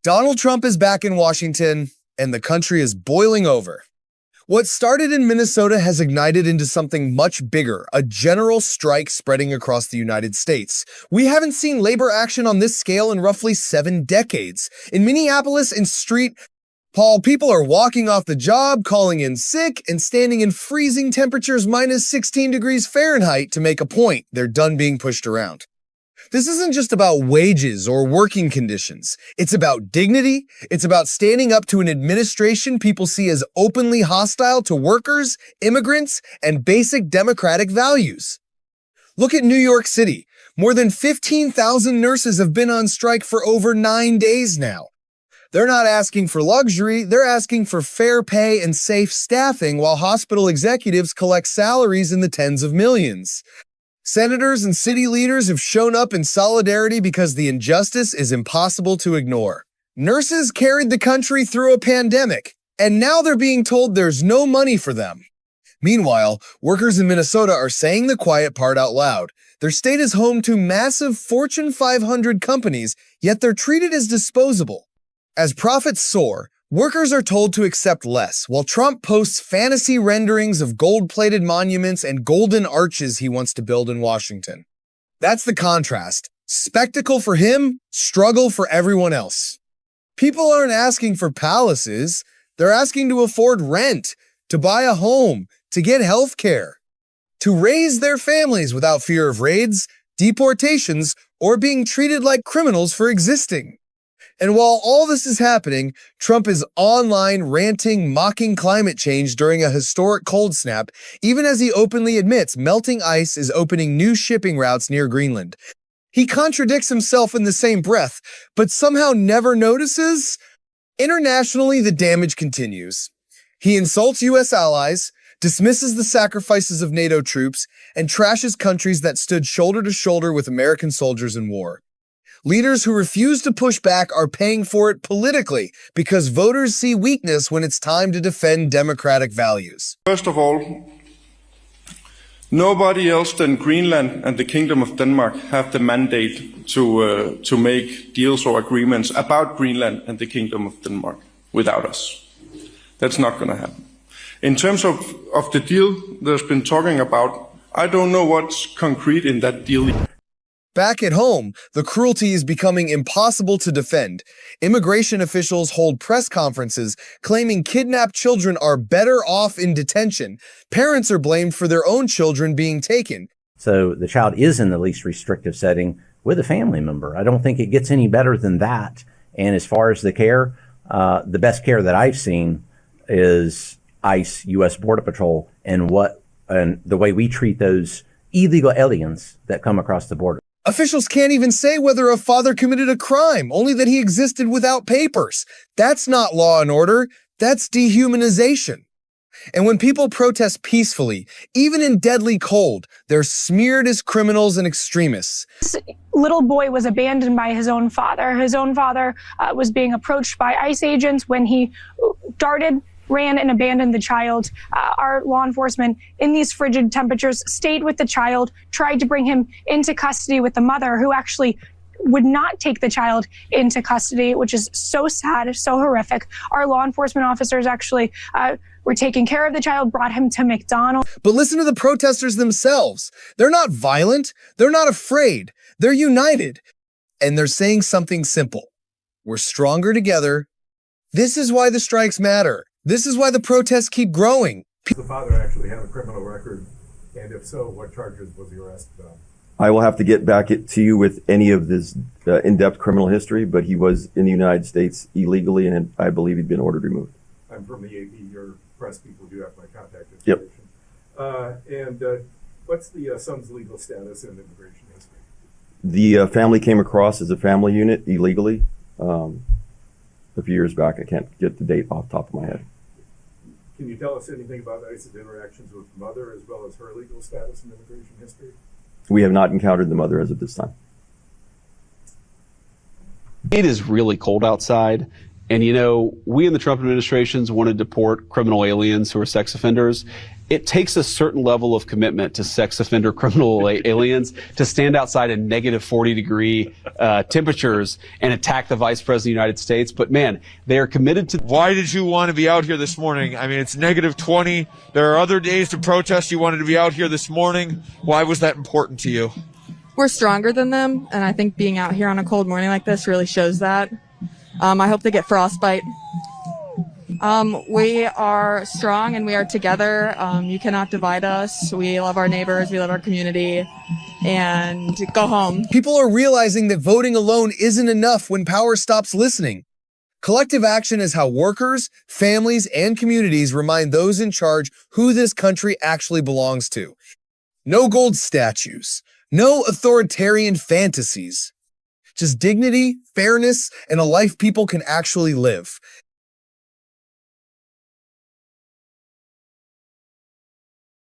Donald Trump is back in Washington, and the country is boiling over. What started in Minnesota has ignited into something much bigger, a general strike spreading across the United States. We haven't seen labor action on this scale in roughly 7 decades. In Minneapolis and Paul, people are walking off the job, calling in sick, and standing in freezing temperatures minus 16 degrees Fahrenheit to make a point. They're done being pushed around. This isn't just about wages or working conditions. It's about dignity. It's about standing up to an administration people see as openly hostile to workers, immigrants, and basic democratic values. Look at New York City. More than 15,000 nurses have been on strike for over 9 days now. They're not asking for luxury, they're asking for fair pay and safe staffing while hospital executives collect salaries in the tens of millions. Senators and city leaders have shown up in solidarity because the injustice is impossible to ignore. Nurses carried the country through a pandemic, and now they're being told there's no money for them. Meanwhile, workers in Minnesota are saying the quiet part out loud. Their state is home to massive Fortune 500 companies, yet they're treated as disposable. As profits soar, workers are told to accept less, while Trump posts fantasy renderings of gold-plated monuments and golden arches he wants to build in Washington. That's the contrast. Spectacle for him, struggle for everyone else. People aren't asking for palaces, they're asking to afford rent, to buy a home, to get health care, to raise their families without fear of raids, deportations, or being treated like criminals for existing. And while all this is happening, Trump is online ranting, mocking climate change during a historic cold snap, even as he openly admits melting ice is opening new shipping routes near Greenland. He contradicts himself in the same breath, but somehow never notices. Internationally, the damage continues. He insults U.S. allies, dismisses the sacrifices of NATO troops, and trashes countries that stood shoulder to shoulder with American soldiers in war. Leaders who refuse to push back are paying for it politically because voters see weakness when it's time to defend democratic values. First of all, nobody else than Greenland and the Kingdom of Denmark have the mandate to make deals or agreements about Greenland and the Kingdom of Denmark without us. That's not going to happen. In terms of the deal there's been talking about, I don't know what's concrete in that deal. Back at home, the cruelty is becoming impossible to defend. Immigration officials hold press conferences claiming kidnapped children are better off in detention. Parents are blamed for their own children being taken. So the child is in the least restrictive setting with a family member. I don't think it gets any better than that. And as far as the care, the best care that I've seen is ICE, U.S. Border Patrol, and the way we treat those illegal aliens that come across the border. Officials can't even say whether a father committed a crime, only that he existed without papers. That's not law and order, that's dehumanization. And when people protest peacefully, even in deadly cold, they're smeared as criminals and extremists. This little boy was abandoned by his own father. His own father was being approached by ICE agents when he ran and abandoned the child. Our law enforcement in these frigid temperatures stayed with the child, tried to bring him into custody with the mother, who actually would not take the child into custody, which is so sad, so horrific. Our law enforcement officers actually were taking care of the child, brought him to McDonald's. But listen to the protesters themselves. They're not violent. They're not afraid. They're united. And they're saying something simple. We're stronger together. This is why the strikes matter. This is why the protests keep growing. Does the father actually have a criminal record? And if so, what charges was he arrested on? I will have to get back to you with any of this in-depth criminal history, but he was in the United States illegally, and I believe he'd been ordered removed. I'm from the AP. Your press people do have my contact Yep. information. What's the son's legal status in immigration history? The family came across as a family unit illegally a few years back. I can't get the date off the top of my head. Can you tell us anything about ICE's interactions with the mother as well as her legal status in immigration history? We have not encountered the mother as of this time. It is really cold outside, And, we in the Trump administrations want to deport criminal aliens who are sex offenders. It takes a certain level of commitment to sex offender criminal aliens to stand outside in negative 40-degree temperatures and attack the Vice President of the United States. But, man, they are committed to... Why did you want to be out here this morning? I mean, it's negative 20. There are other days to protest. You wanted to be out here this morning. Why was that important to you? We're stronger than them, and I think being out here on a cold morning like this really shows that. I hope they get frostbite. We are strong and we are together. You cannot divide us. We love our neighbors. We love our community. And go home. People are realizing that voting alone isn't enough when power stops listening. Collective action is how workers, families, and communities remind those in charge who this country actually belongs to. No gold statues. No authoritarian fantasies. Just dignity, fairness, and a life people can actually live.